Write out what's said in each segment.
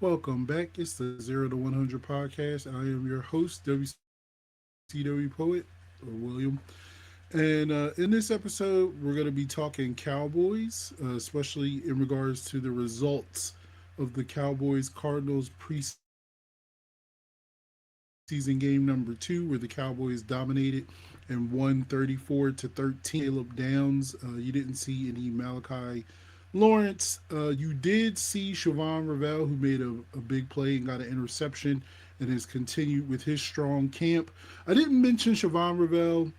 Welcome back. It's the 0 to 100 podcast. I am your host, WCW Poet, or William. And in this episode, we're going to be talking Cowboys, especially in regards to the results of the Cowboys Cardinals preseason game number 2, where the Cowboys dominated and won 34-13. You didn't see any Caleb Downs. You didn't see any Malachi Lawrence. You did see Siobhan Ravel, who made a big play and got an interception and has continued with his strong camp. I didn't mention Siobhan Ravel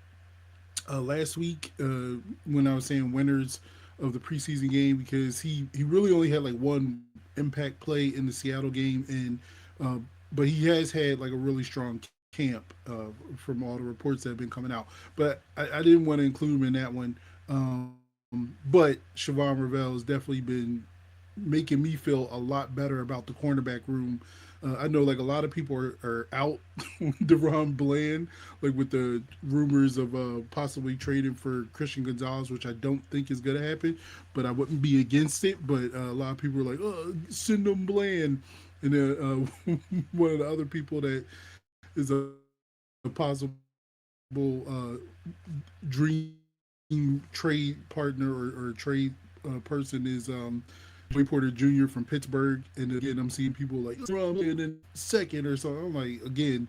last week when I was saying winners of the preseason game because he really only had like one impact play in the Seattle game, and uh, but he has had like a really strong camp from all the reports that have been coming out. But I didn't want to include him in that one. But Siobhan Ravel has definitely been making me feel a lot better about the cornerback room. I know like a lot of people are out on Deron Bland, like with the rumors of possibly trading for Christian Gonzalez, which I don't think is going to happen, but I wouldn't be against it. But a lot of people are like, oh, send them Bland. And then one of the other people that is a possible dream trade partner or trade person is Joey Porter Jr. from Pittsburgh. And again, I'm seeing people like Deron Bland in second or something. I'm like, again,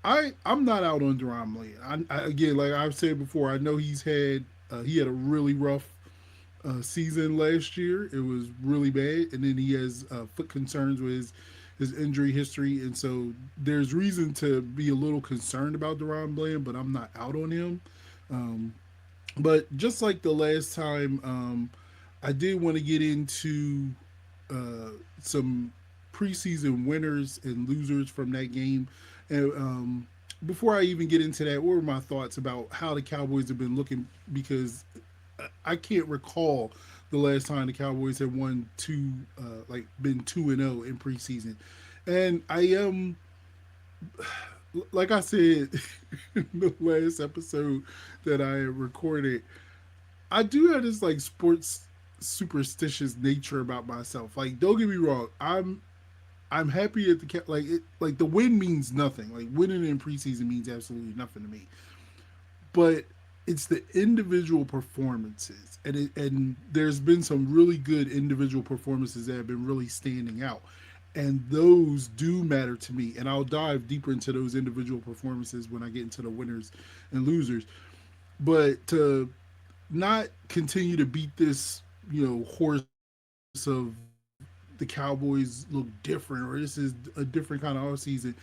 I'm not out on Deron Bland. Again, like I've said before, I know he had a really rough season last year. It was really bad, and then he has foot concerns with his injury history, and so there's reason to be a little concerned about Deron Bland, but I'm not out on him. Um, but just like the last time, I did want to get into some preseason winners and losers from that game. And before I even get into that, what were my thoughts about how the Cowboys have been looking? Because I can't recall the last time the Cowboys had won like been 2-0 in preseason, and I am like I said in the last episode that I recorded, I do have this like sports superstitious nature about myself. Like, don't get me wrong, I'm happy at like the win means nothing. Like winning in preseason means absolutely nothing to me. But it's the individual performances, and there's been some really good individual performances that have been really standing out, and those do matter to me. And I'll dive deeper into those individual performances when I get into the winners and losers. But to not continue to beat this, horse of the Cowboys look different or this is a different kind of offseason.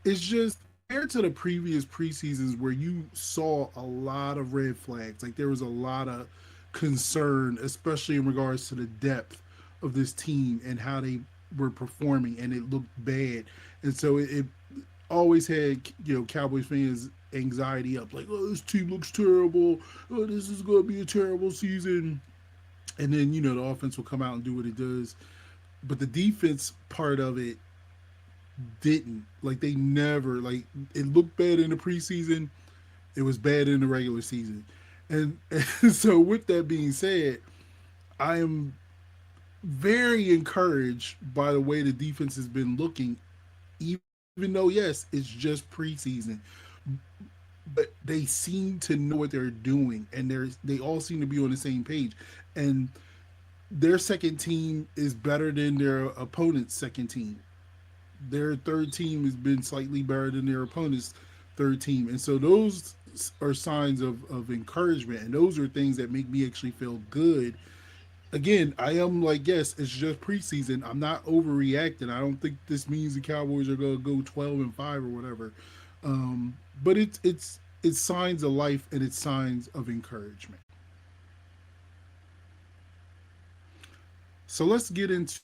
It's just compared to the previous preseasons where you saw a lot of red flags. Like there was a lot of concern, especially in regards to the depth of this team and how they were performing, and it looked bad. And so it always had Cowboys fans anxiety up, like, oh, this team looks terrible. Oh, this is going to be a terrible season. And then the offense will come out and do what it does, but the defense part of it didn't. Like they never like it looked bad in the preseason. It was bad in the regular season, and so with that being said, I am very encouraged by the way the defense has been looking. Even though yes, it's just preseason, but they seem to know what they're doing, and they all seem to be on the same page, and their second team is better than their opponent's second team. Their third team has been slightly better than their opponent's third team. And so those are signs of encouragement. And those are things that make me actually feel good. Again, I am like, yes, it's just preseason. I'm not overreacting. I don't think this means the Cowboys are going to go 12-5 or whatever. But it's signs of life and it's signs of encouragement. So let's get into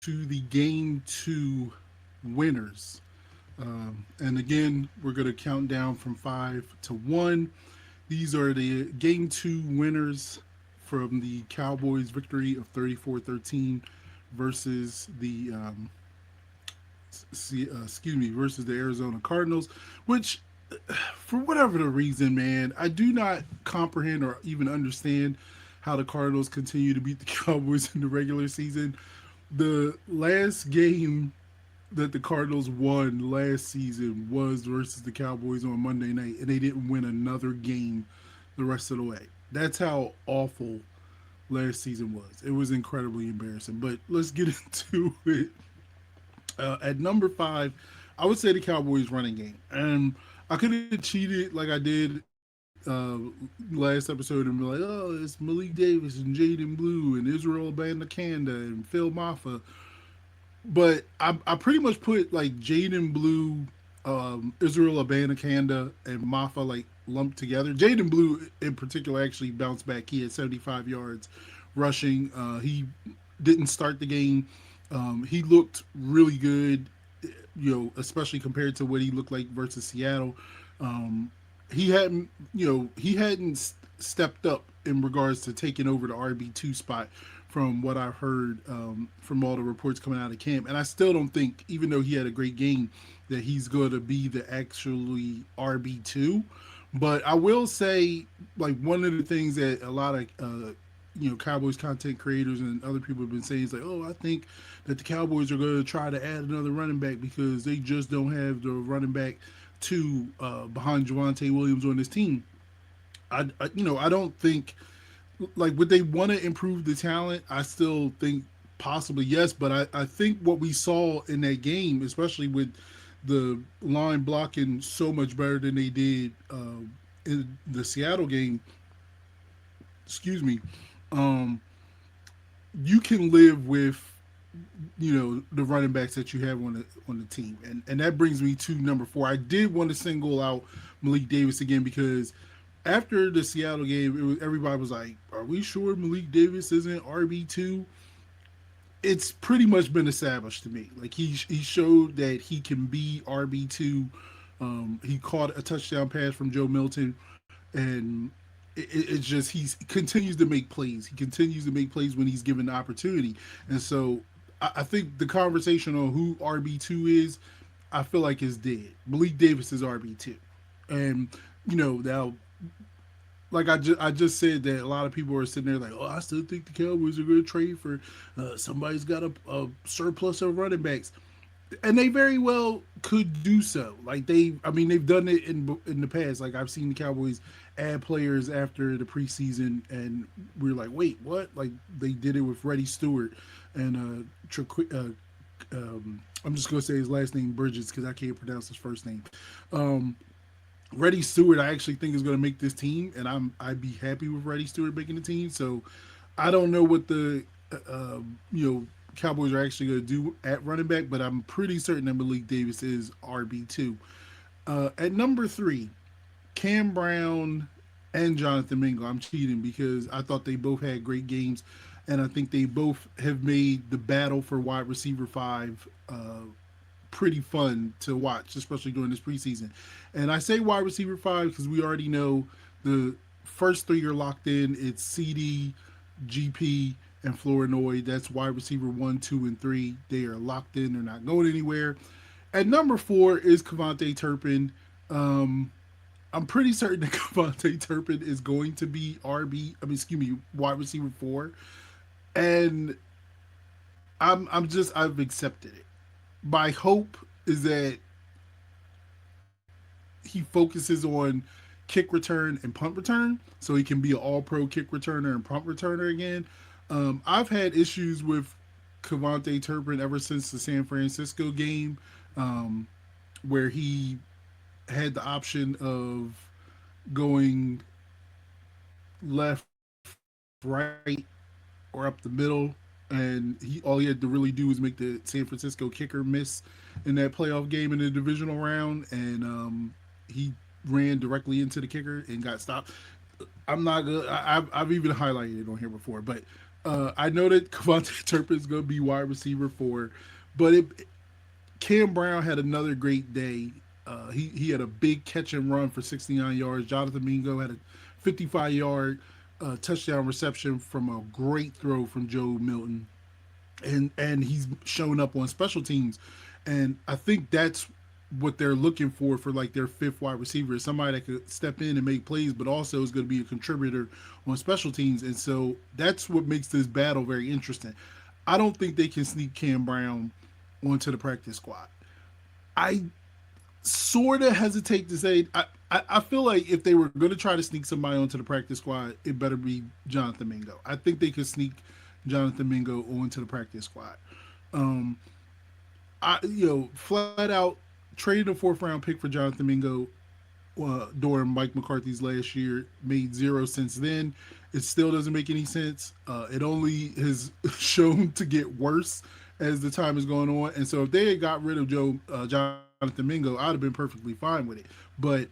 the game two winners. And again, we're going to count down from 5 to 1. These are the game two winners from the Cowboys' victory of 34-13 versus versus the Arizona Cardinals, which, for whatever the reason, man, I do not comprehend or even understand how the Cardinals continue to beat the Cowboys in the regular season. The last game that the Cardinals won last season was versus the Cowboys on Monday night, and they didn't win another game the rest of the way. That's how awful last season was. It was incredibly embarrassing. But let's get into it. At number five, I would say the Cowboys running game. And I could have cheated like I did last episode and be like, oh, it's Malik Davis and Jaden Blue and Israel Bandakanda and Phil Maffa. But I pretty much put like Jaden Blue, Israel Abanikanda, and Mafa like lumped together. Jaden Blue in particular actually bounced back. He had 75 yards rushing. He didn't start the game. He looked really good, especially compared to what he looked like versus Seattle. Um, he hadn't stepped up in regards to taking over the RB2 spot from what I've heard from all the reports coming out of camp. And I still don't think, even though he had a great game, that he's going to be the actually RB2. But I will say, like, one of the things that a lot of Cowboys content creators and other people have been saying is like, oh, I think that the Cowboys are going to try to add another running back because they just don't have the running back to behind Javonte Williams on this team. I don't think, like, would they want to improve the talent? I still think possibly yes, but I think what we saw in that game, especially with the line blocking so much better than they did in the Seattle game, excuse me, um, you can live with the running backs that you have on the team, and that brings me to number four. I did want to single out Malik Davis again because after the Seattle game, everybody was like, "Are we sure Malik Davis isn't RB2?" It's pretty much been established to me. Like he showed that he can be RB2. He caught a touchdown pass from Joe Milton, and it's just he continues to make plays. He continues to make plays when he's given the opportunity, and so I think the conversation on who RB2 is, I feel like is dead. Malik Davis is RB2, and now like I just said that a lot of people are sitting there like, oh, I still think the Cowboys are going to trade for somebody's got a surplus of running backs, and they very well could do so. Like I mean, they've done it in the past. Like I've seen the Cowboys add players after the preseason, and we're like, wait, what? Like they did it with Freddie Stewart and I'm just gonna say his last name Bridges because I can't pronounce his first name. Um, Reddy Stewart, I actually think is going to make this team, and I'd be happy with Reddy Stewart making the team. So I don't know what the Cowboys are actually going to do at running back, but I'm pretty certain that Malik Davis is RB2. At number three, Cam Brown and Jonathan Mingo. I'm cheating because I thought they both had great games, and I think they both have made the battle for wide receiver five pretty fun to watch, especially during this preseason. And I say wide receiver five because we already know the first three are locked in. It's CD, GP, and Flournoy. That's wide receiver one, two, and three. They are locked in. They're not going anywhere. At number four is Cavante Turpin. Um, I'm pretty certain that Cavante Turpin is going to be wide receiver four. And I've accepted it. My hope is that he focuses on kick return and punt return so he can be an all pro kick returner and punt returner again. I've had issues with Cavante Turpin ever since the San Francisco game, um, where he had the option of going left, right, or up the middle, and all he had to really do was make the San Francisco kicker miss in that playoff game in the divisional round, and he ran directly into the kicker and got stopped. I'm not good. I've even highlighted it on here before, but I know that Cavante Turpin is going to be wide receiver four, but Cam Brown had another great day. He had a big catch and run for 69 yards. Jonathan Mingo had a 55-yard touchdown reception from a great throw from Joe Milton, and he's shown up on special teams, and I think that's what they're looking for like their fifth wide receiver is somebody that could step in and make plays, but also is going to be a contributor on special teams, and so that's what makes this battle very interesting. I don't think they can sneak Cam Brown onto the practice squad. I sort of hesitate to say. I feel like if they were going to try to sneak somebody onto the practice squad, it better be Jonathan Mingo. I think they could sneak Jonathan Mingo onto the practice squad. Um, flat out traded a fourth round pick for Jonathan Mingo during Mike McCarthy's last year made zero sense then. It still doesn't make any sense. It only has shown to get worse as the time is going on. And so if they had got rid of Jonathan Mingo, I'd have been perfectly fine with it. But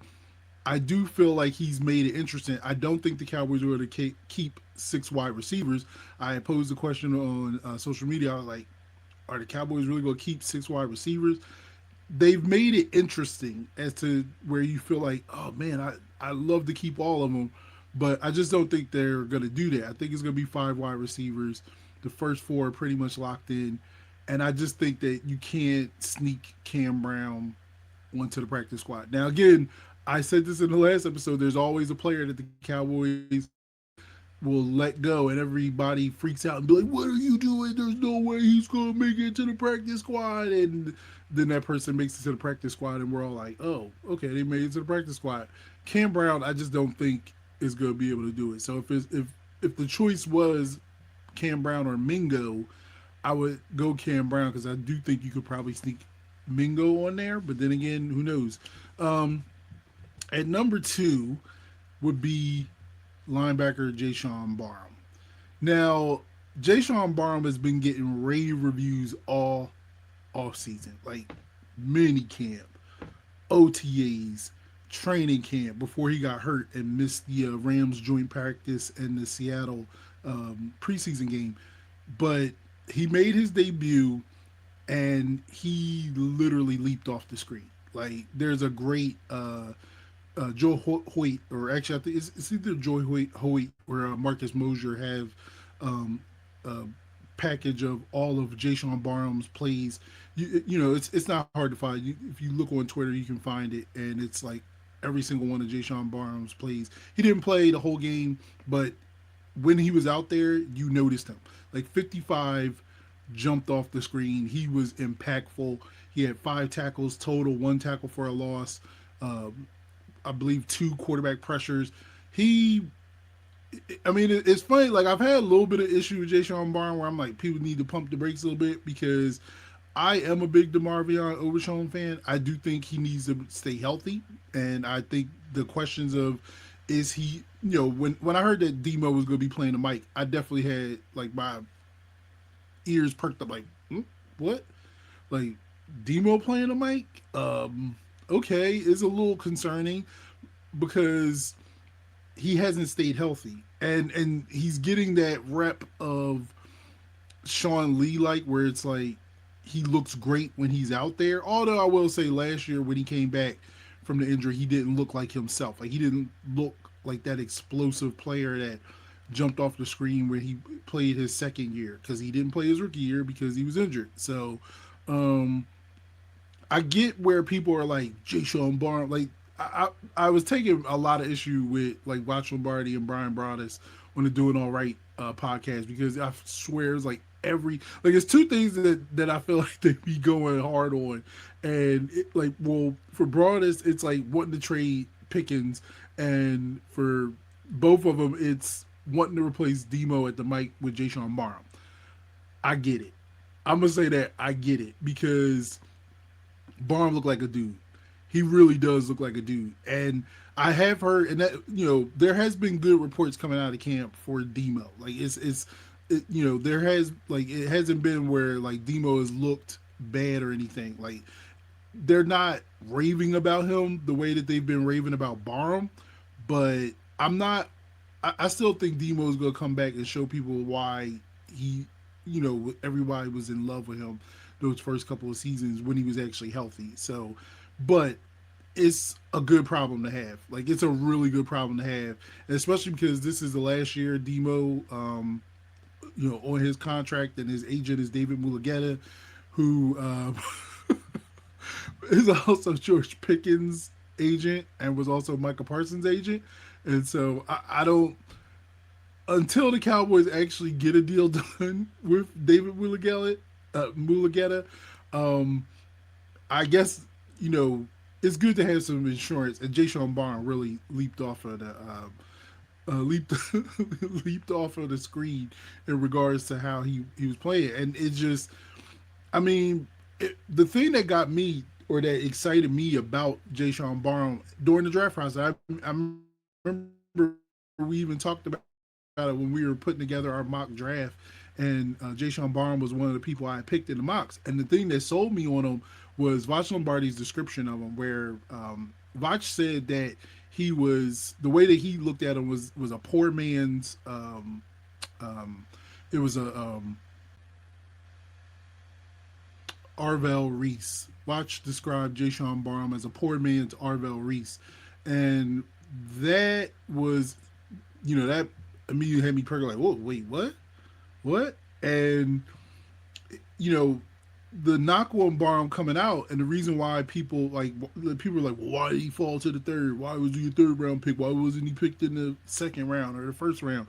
I do feel like he's made it interesting. I don't think the Cowboys are going to keep six wide receivers. I posed the question on social media. I was like, are the Cowboys really going to keep six wide receivers? They've made it interesting as to where you feel like, oh man, I love to keep all of them, but I just don't think they're going to do that. I think it's going to be five wide receivers. The first four are pretty much locked in. And I just think that you can't sneak Cam Brown onto the practice squad. Now, again, I said this in the last episode. There's always a player that the Cowboys will let go, and everybody freaks out and be like, "What are you doing? There's no way he's gonna make it to the practice squad." And then that person makes it to the practice squad, and we're all like, "Oh, okay, they made it to the practice squad." Cam Brown, I just don't think is gonna be able to do it. So if the choice was Cam Brown or Mingo, I would go Cam Brown because I do think you could probably sneak Mingo on there. But then again, who knows? Um, at number two would be linebacker Jayshon Barham. Now, Jayshon Barham has been getting rave reviews all off season, like mini camp, OTAs, training camp before he got hurt and missed the Rams joint practice and the Seattle preseason game. But he made his debut and he literally leaped off the screen. Like there's a great Joe Hoyt, or actually I think it's either Joe Hoyt or Marcus Mosier have a package of all of Jayshon Barham's plays. It's not hard to find. If you look on Twitter, you can find it, and it's like every single one of Jayshon Barham's plays. He didn't play the whole game, but when he was out there, you noticed him. Like 55 jumped off the screen. He was impactful. He had 5 tackles total, 1 tackle for a loss. I believe 2 quarterback pressures. It's funny. Like I've had a little bit of issue with Jayshon Barn where I'm like, people need to pump the brakes a little bit because I am a big DeMarvion Overshown fan. I do think he needs to stay healthy, and I think the questions of is he, when I heard that Demo was going to be playing the mic, I definitely had like my ears perked up, like, what? Like Demo playing the mic? Okay, is a little concerning because he hasn't stayed healthy, and he's getting that rep of Sean Lee, like where it's like he looks great when he's out there. Although I will say last year when he came back from the injury, he didn't look like himself. Like he didn't look like that explosive player that jumped off the screen when he played his second year because he didn't play his rookie year because he was injured. So um, I get where people are like Jay Sean Barnes. Like I was taking a lot of issue with like Watch Lombardi and Brian Broaddus on the Doing All Right podcast because I swear it's like it's two things that I feel like they be going hard on, and for Broaddus it's like wanting to trade Pickens, and for both of them it's wanting to replace Demo at the mic with Jay Sean Barham. I get it. I'm gonna say that I get it because Barham looked like a dude. He really does look like a dude. And I have heard, and that there has been good reports coming out of camp for Demo. Like there has like it hasn't been where like Demo has looked bad or anything. Like they're not raving about him the way that they've been raving about Barham, but I'm not. I still think Demo is going to come back and show people why he, everybody was in love with him those first couple of seasons when he was actually healthy. So, but it's a good problem to have. Like it's a really good problem to have, and especially because this is the last year Demo, on his contract, and his agent is David Mulugeta, who is also George Pickens' agent and was also Micah Parsons' agent. And so I don't, until the Cowboys actually get a deal done with David Mulugeta, Um, I guess you know it's good to have some insurance, and Jay Sean Barn really leaped off of the leaped leaped off of the screen in regards to how he was playing, and it just I mean the thing that got me or that excited me about Jay Sean Barn during the draft process, I remember we even talked about it when we were putting together our mock draft, and Jay Sean Barn was one of the people I picked in the mocks, and the thing that sold me on him was Vash Lombardi's description of him, where Vach said that he was the way that he looked at him was a poor man's it was a Arvell Reese. Watch described Jay Sean Barham as a poor man's Arvell Reese. And that was, that immediately had me perking like, whoa, wait, what? What? And, you know, the knock on Barham coming out, and the reason why people were like, well, why did he fall to the third? Why was he a third round pick? Why wasn't he picked in the second round or the first round?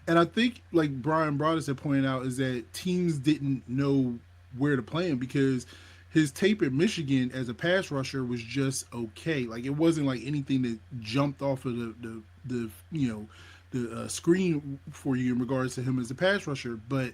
And I think, like Brian Broaddus had pointed out, is that teams didn't know where to play him because his tape at Michigan as a pass rusher was just okay. Like it wasn't like anything that jumped off of the the screen for you in regards to him as a pass rusher. But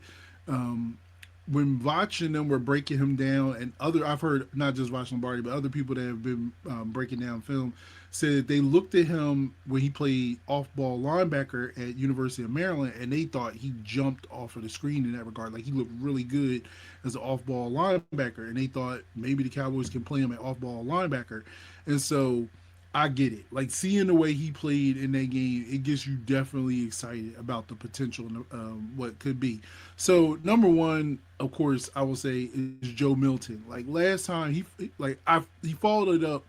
um, when Vach and them were breaking him down, and other I've heard not just Vach Lombardi, but other people that have been breaking down film said they looked at him when he played off-ball linebacker at University of Maryland, and they thought he jumped off of the screen in that regard. Like he looked really good as an off-ball linebacker, and they thought maybe the Cowboys can play him at off-ball linebacker, and so I get it. Like seeing the way he played in that game, it gets you definitely excited about the potential and what could be. So number one, of course, I will say is Joe Milton. Like last time he followed it up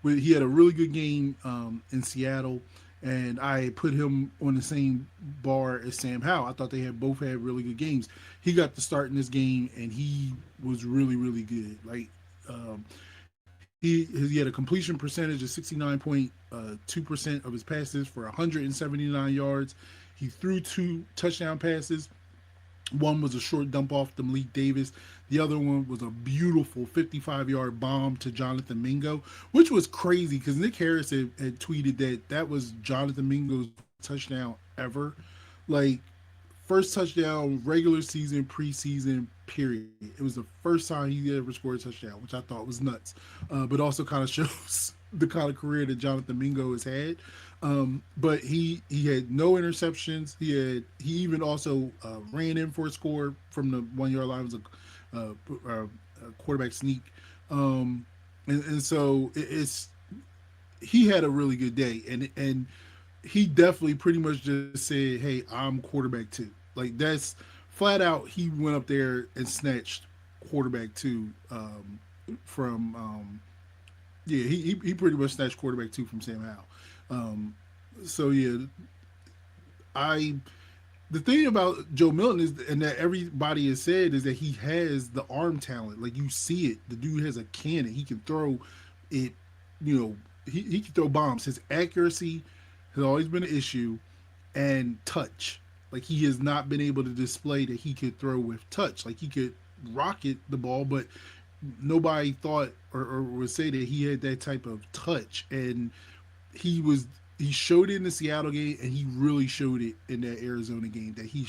with he had a really good game in Seattle, and I put him on the same bar as Sam Howell. I thought they had both had really good games. He got the start in this game, and he was really good. Like um, he had a completion percentage of 69.2% of his passes for 179 yards. He threw two touchdown passes. One was a short dump off to Malik Davis. The other one was a beautiful 55-yard bomb to Jonathan Mingo, which was crazy because Nick Harris had tweeted that was Jonathan Mingo's first touchdown ever. Like, first touchdown, regular season, preseason, period. It was the first time he ever scored a touchdown, which I thought was nuts. But also kind of shows the kind of career that Jonathan Mingo has had. But he had no interceptions. He even also ran in for a score from the 1 yard line. It was a quarterback sneak, and so it's he had a really good day, and he definitely pretty much just said, "Hey, I'm quarterback too." Like that's flat out. He went up there and snatched quarterback two from yeah. He pretty much snatched quarterback two from Sam Howell. Um, so yeah, I the thing about Joe Milton is, and that everybody has said, is that he has the arm talent. Like you see it, the dude has a cannon. He can throw it. You know, he can throw bombs. His accuracy has always been an issue, and touch. Like he has not been able to display that he could throw with touch. Like he could rocket the ball, but nobody thought or would say that he had that type of touch. And he was he showed it in the Seattle game, and he really showed it in that Arizona game that he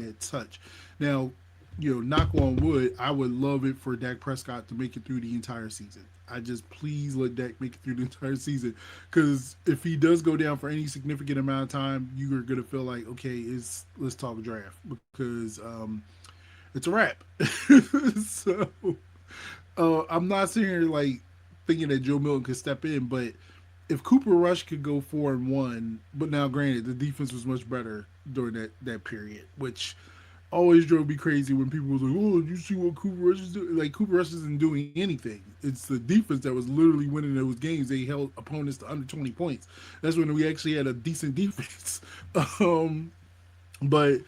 had touch. Now, knock on wood, I would love it for Dak Prescott to make it through the entire season. I just please let Dak make it through the entire season, because if he does go down for any significant amount of time, you are gonna feel like, okay, let's talk draft, because it's a wrap. So I'm not sitting here like thinking that Joe Milton could step in, but if Cooper Rush could go 4-1, but now granted the defense was much better during that period, which always drove me crazy when people was like, "Oh, you see what Cooper Rush is doing?" Like Cooper Rush isn't doing anything. It's the defense that was literally winning those games. They held opponents to under 20 points. That's when we actually had a decent defense. um, but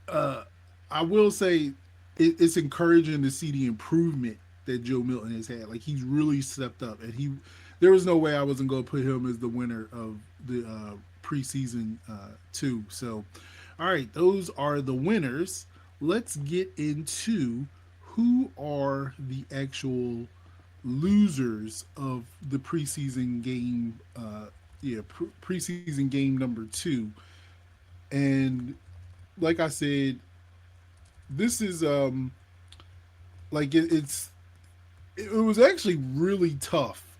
uh, I will say it's encouraging to see the improvement that Joe Milton has had. Like he's really stepped up, and there was no way I wasn't going to put him as the winner of the preseason two. So, all right, those are the winners. Let's get into who are the actual losers of the preseason game? Preseason game number two, and like I said, this is it was actually really tough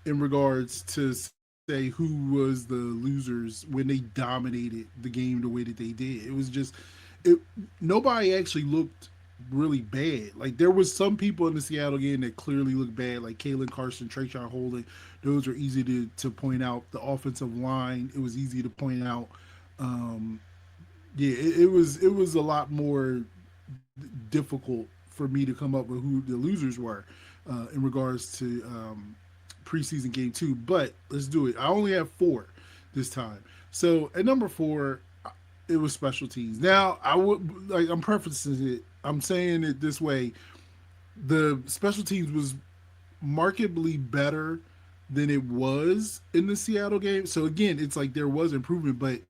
in regards to say who was the losers when they dominated the game the way that they did. It was just it nobody actually looked really bad. Like there was some people in the Seattle game that clearly looked bad, like Kalen Carson, Trayshawn Holding. Those are easy to point out. The offensive line, it was easy to point out. Um, it was a lot more difficult for me to come up with who the losers were in regards to preseason game two. But let's do it. I only have four this time. So at number four, it was special teams. Now I would like I'm prefacing it. I'm saying it this way: the special teams was markedly better than it was in the Seattle game. So again, it's like there was improvement, but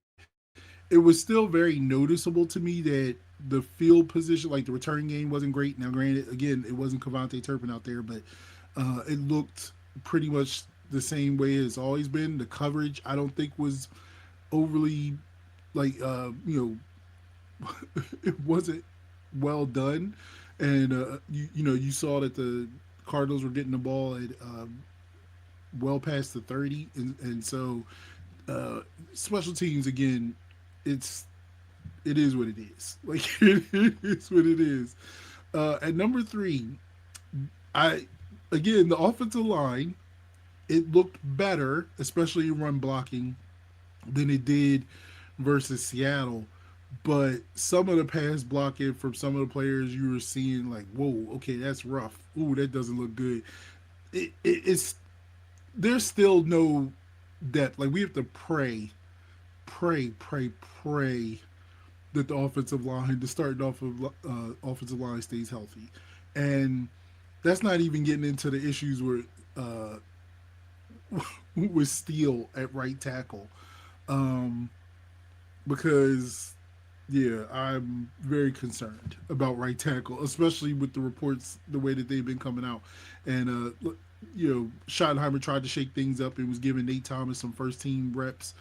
it was still very noticeable to me that the field position, like the return game, wasn't great. Now, granted, again, it wasn't Cavante Turpin out there, but it looked pretty much the same way it's always been. The coverage, I don't think, was overly like it wasn't well done, and you saw that the Cardinals were getting the ball at well past the 30, and so special teams again, it's it is what it is. Like it is what it is. At number three, I again the offensive line. It looked better, especially in run blocking, than it did versus Seattle. But some of the pass blocking from some of the players you were seeing, like, whoa, okay, that's rough. Ooh, that doesn't look good. It's there's still no depth. Like we have to pray that the offensive line, the starting off of offensive line, stays healthy, and that's not even getting into the issues where with Steele at right tackle, um, because yeah, I'm very concerned about right tackle, especially with the reports the way that they've been coming out, and Schottenheimer tried to shake things up and was giving Nate Thomas some first team reps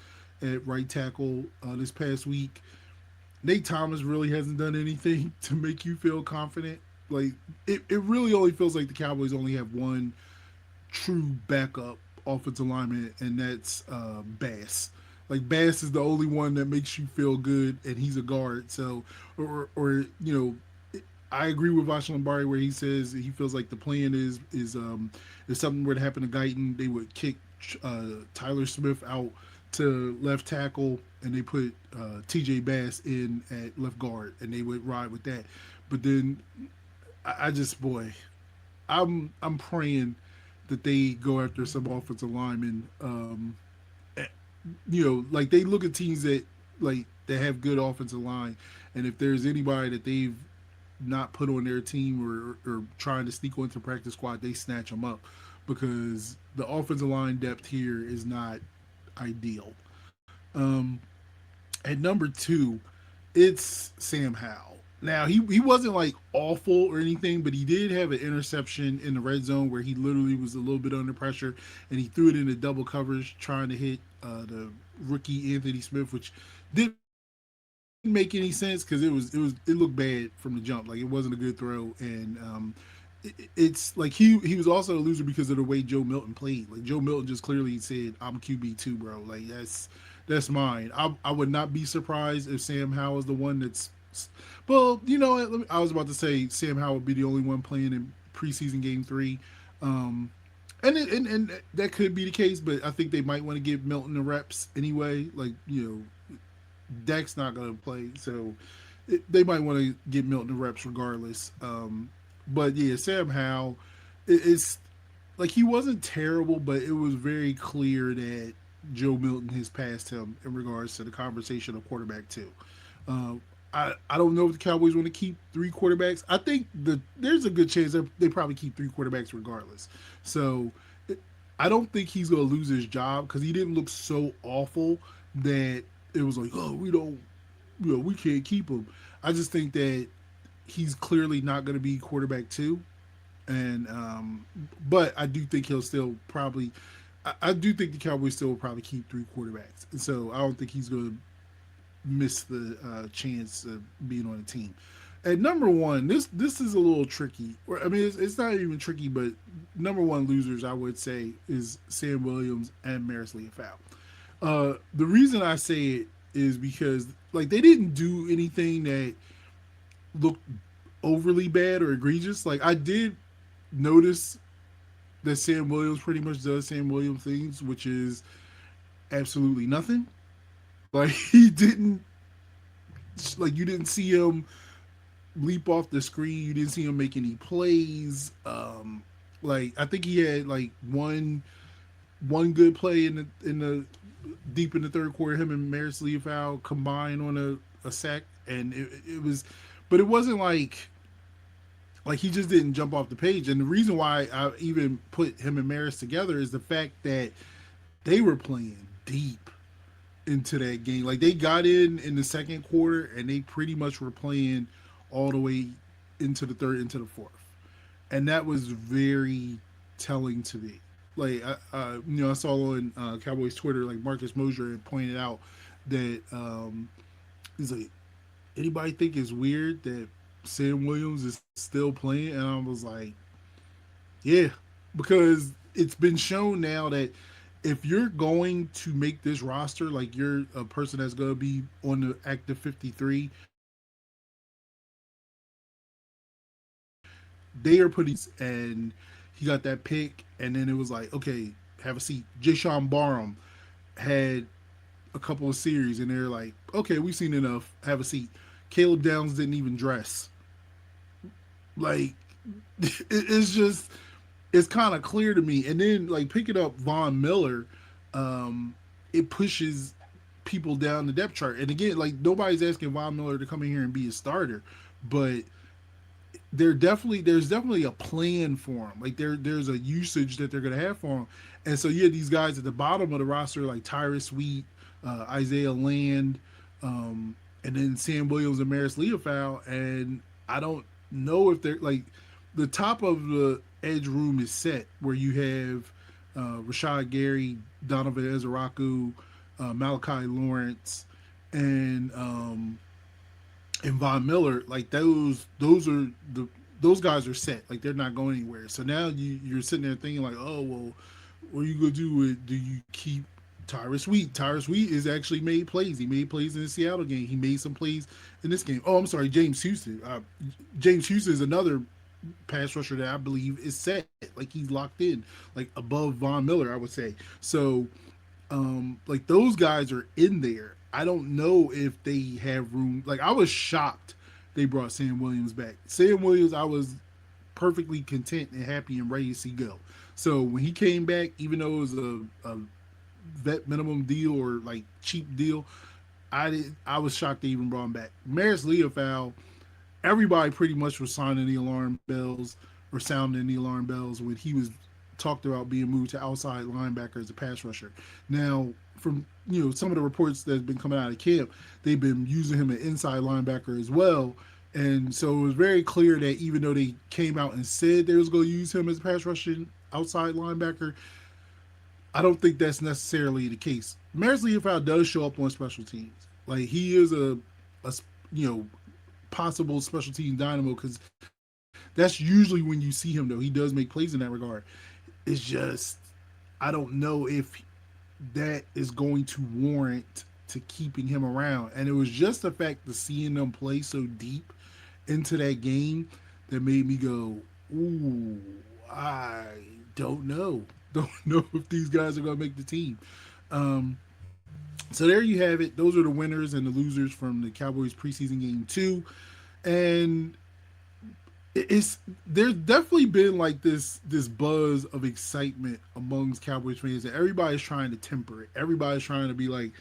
at right tackle this past week. Nate Thomas really hasn't done anything to make you feel confident. Like it really only feels like the Cowboys only have one true backup offensive lineman, and that's Bass. Like Bass is the only one that makes you feel good, and he's a guard. So, I agree with Vash Lombardi where he says he feels like the plan is if something were to happen to Guyton, they would kick Tyler Smith out to left tackle, and they put T.J. Bass in at left guard, and they would ride with that. But then I just boy, I'm praying that they go after some offensive linemen. Like they look at teams that have good offensive line, and if there's anybody that they've not put on their team or trying to sneak onto practice squad, they snatch them up because the offensive line depth here is not ideal. Um, at number two, it's Sam Howell. Now he wasn't like awful or anything, but he did have an interception in the red zone where he literally was a little bit under pressure, and he threw it into double coverage trying to hit the rookie Anthony Smith, which didn't make any sense because it looked bad from the jump. Like it wasn't a good throw, and it's like he was also a loser because of the way Joe Milton played. Like Joe Milton just clearly said, "I'm QB2, bro. Like that's mine." I would not be surprised if Sam Howell is the one that's. Well, you know what? I was about to say Sam Howell would be the only one playing in preseason game three. Um, and that could be the case, but I think they might want to give Milton the reps anyway. Like Dak's not going to play, so they might want to give Milton the reps regardless. But yeah, Sam Howell, it's like he wasn't terrible, but it was very clear that Joe Milton has passed him in regards to the conversation of quarterback two. Um, I don't know if the Cowboys want to keep three quarterbacks. I think there's a good chance that they probably keep three quarterbacks regardless. So I don't think he's going to lose his job because he didn't look so awful that it was like, oh, we don't, we can't keep him. I just think that he's clearly not going to be quarterback two, and but I do think he'll still probably. I do think the Cowboys still will probably keep three quarterbacks, and so I don't think he's going to miss the chance of being on the team. At number one, this is a little tricky. I mean, it's not even tricky, but number one losers I would say is Sam Williams and Maris Leafau. The reason I say it is because like they didn't do anything that looked overly bad or egregious. Like I did notice that Sam Williams pretty much does Sam Williams things, which is absolutely nothing. Like he didn't like you didn't see him leap off the screen. You didn't see him make any plays. Like I think he had like one good play in the deep in the third quarter. Him and Maris Leafau combined on a sack, and it was, but it wasn't like he just didn't jump off the page. And the reason why I even put him and Maris together is the fact that they were playing deep into that game. Like they got in the second quarter and they pretty much were playing all the way into the third, into the fourth, and that was very telling to me. Like I saw on Cowboys Twitter, like Marcus Mosher had pointed out that he's like, anybody think it's weird that Sam Williams is still playing? And I was like, yeah, because it's been shown now that if you're going to make this roster, like you're a person that's going to be on the active 53, they are putting and he got that pick, and then it was like, okay, have a seat. Jay Barham had a couple of series, and they're like, okay, we've seen enough. Have a seat. Caleb Downs didn't even dress. Like, it's just, it's kind of clear to me. And then, like, picking up Von Miller, it pushes people down the depth chart. And again, like, nobody's asking Von Miller to come in here and be a starter, but there's definitely a plan for him. Like there's a usage that they're gonna have for him, and so you have these guys at the bottom of the roster like Tyrus Wheat, Isaiah Land, and then Sam Williams and Maris Leofau, and I don't know if they're like the top of the edge room is set where you have Rashad Gary, Donovan Ezeraku, Malachi Lawrence, and Von Miller, like those are those guys are set. Like they're not going anywhere. So now you're sitting there thinking like, oh well, what are you gonna do with? Do you keep Tyrus Wheat? Tyrus Wheat is actually made plays. He made plays in the Seattle game. He made some plays in this game. Oh, I'm sorry, James Houston. James Houston is another pass rusher that I believe is set. Like he's locked in, like above Von Miller, I would say. So like those guys are in there. I don't know if they have room. Like I was shocked they brought Sam Williams back. Sam Williams, I was perfectly content and happy and ready to see go. So when he came back, even though it was a vet minimum deal or like cheap deal, I was shocked they even brought him back. Maris Leofau, everybody pretty much was signing the alarm bells or sounding the alarm bells when he was talked about being moved to outside linebacker as a pass rusher. Now, from some of the reports that's been coming out of camp, they've been using him an inside linebacker as well. And so it was very clear that even though they came out and said they was going to use him as a pass rushing outside linebacker, I don't think that's necessarily the case. Maris Leofau does show up on special teams. Like he is a you know possible special team dynamo because that's usually when you see him though. He does make plays in that regard. It's just I don't know if that is going to warrant to keeping him around. And it was just the fact of seeing them play so deep into that game that made me go, ooh, I don't know. Don't know if these guys are going to make the team. Um, so there you have it. Those are the winners and the losers from the Cowboys preseason game 2. And it's there's definitely been like this buzz of excitement amongst Cowboys fans that everybody's trying to temper it. Everybody's trying to be like,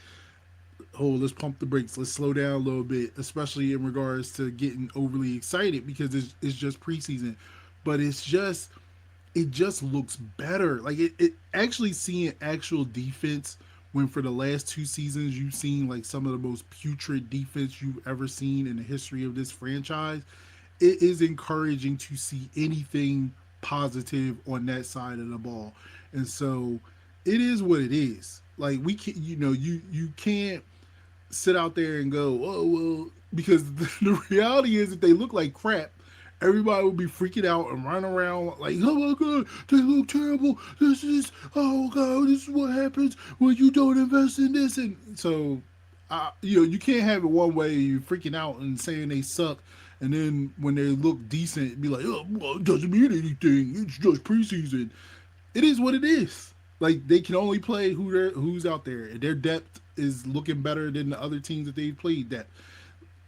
oh, let's pump the brakes, let's slow down a little bit, especially in regards to getting overly excited because it's just preseason. But it just looks better. Like it actually seeing actual defense when for the last 2 seasons you've seen like some of the most putrid defense you've ever seen in the history of this franchise. it is encouraging to see anything positive on that side of the ball. And so it is what it is. Like we can, you can't sit out there and go, oh well, because the reality is, if they look like crap, everybody would be freaking out and running around like, oh my god, they look terrible. This is, oh god, this is what happens when you don't invest in this. And so, you can't have it one way. You're freaking out and saying they suck, and then when they look decent, be like, oh, well, it doesn't mean anything. It's just preseason. It is what it is. Like they can only play who's out there. Their depth is looking better than the other teams that they've played. That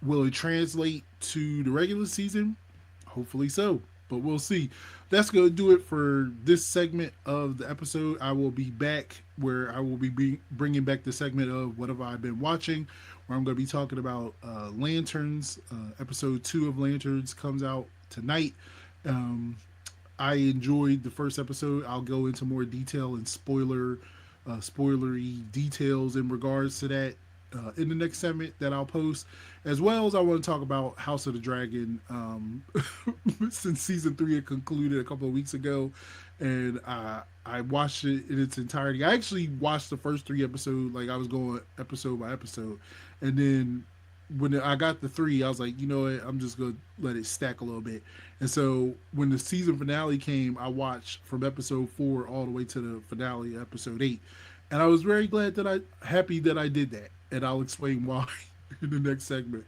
will it translate to the regular season? Hopefully so, but we'll see. That's going to do it for this segment of the episode. I will be back where I will be bringing back the segment of what have I been watching, where I'm going to be talking about Lanterns. Episode 2 of Lanterns comes out tonight. Um, I enjoyed the first episode. I'll go into more detail and spoilery details in regards to that in the next segment that I'll post, as well as I want to talk about House of the Dragon. Since season 3 had concluded a couple of weeks ago, and I watched it in its entirety. I actually watched the first 3 episodes, like I was going episode by episode, and then when I got the 3, I was like, you know what, I'm just gonna let it stack a little bit. And so when the season finale came, I watched from episode 4 all the way to the finale, episode 8, and I was very glad that happy that I did that, and I'll explain why in the next segment.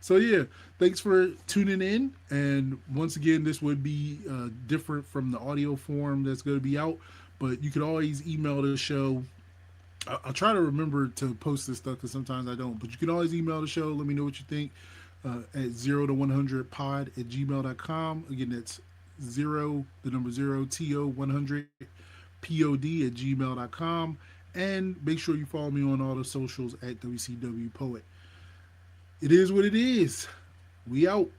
So yeah, thanks for tuning in. And once again, this would be different from the audio form that's going to be out, but you can always email the show. I'll try to remember to post this stuff because sometimes I don't. But you can always email the show. Let me know what you think at 0 to 100pod at gmail.com. Again, that's 0, TO 100 POD at gmail.com. And make sure you follow me on all the socials at WCW Poet. It is what it is. We out.